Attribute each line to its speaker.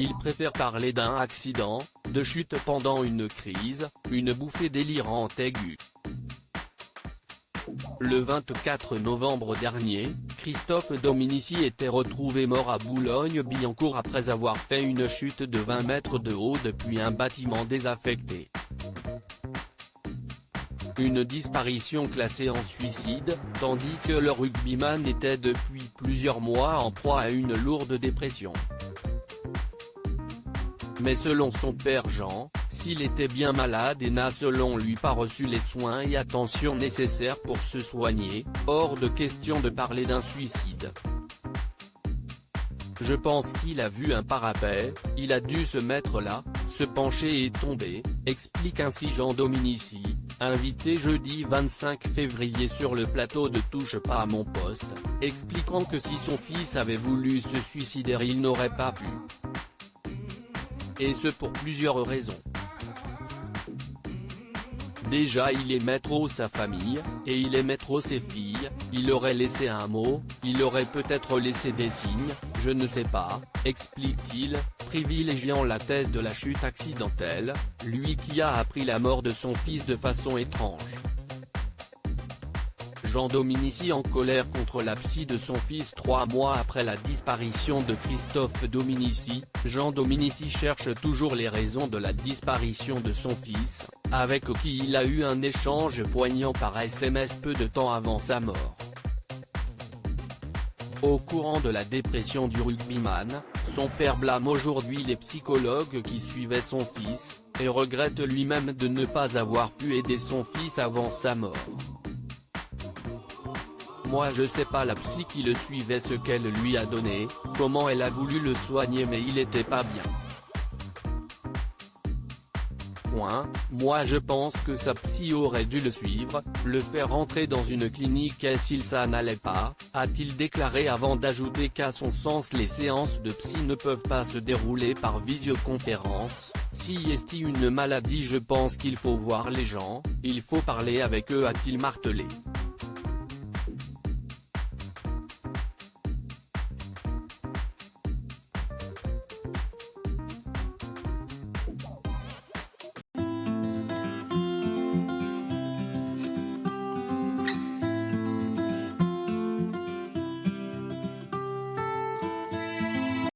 Speaker 1: il préfère parler d'un accident, de chute pendant une crise, une bouffée délirante aiguë. Le 24 novembre dernier, Christophe Dominici était retrouvé mort à Boulogne-Billancourt après avoir fait une chute de 20 mètres de haut depuis un bâtiment désaffecté. Une disparition classée en suicide, tandis que le rugbyman était depuis plusieurs mois en proie à une lourde dépression. Mais selon son père Jean, s'il était bien malade et n'a selon lui pas reçu les soins et attention nécessaires pour se soigner, hors de question de parler d'un suicide. Je pense qu'il a vu un parapet, il a dû se mettre là, se pencher et tomber, explique ainsi Jean Dominici, invité jeudi 25 février sur le plateau de Touche pas à mon poste, expliquant que si son fils avait voulu se suicider il n'aurait pas pu. Et ce pour plusieurs raisons. Déjà il aimait trop sa famille, et il aimait trop ses filles, il aurait laissé un mot, il aurait peut-être laissé des signes, je ne sais pas, explique-t-il, privilégiant la thèse de la chute accidentelle, lui qui a appris la mort de son fils de façon étrange. Jean Dominici en colère contre la psy de son fils 3 mois après la disparition de Christophe Dominici, Jean Dominici cherche toujours les raisons de la disparition de son fils, avec qui il a eu un échange poignant par SMS peu de temps avant sa mort. Au courant de la dépression du rugbyman, son père blâme aujourd'hui les psychologues qui suivaient son fils, et regrette lui-même de ne pas avoir pu aider son fils avant sa mort. Moi je sais pas la psy qui le suivait ce qu'elle lui a donné, comment elle a voulu le soigner mais il était pas bien. Moi je pense que sa psy aurait dû le suivre, le faire rentrer dans une clinique et si ça n'allait pas, a-t-il déclaré avant d'ajouter qu'à son sens les séances de psy ne peuvent pas se dérouler par visioconférence, si est une maladie je pense qu'il faut voir les gens, il faut parler avec eux a-t-il martelé.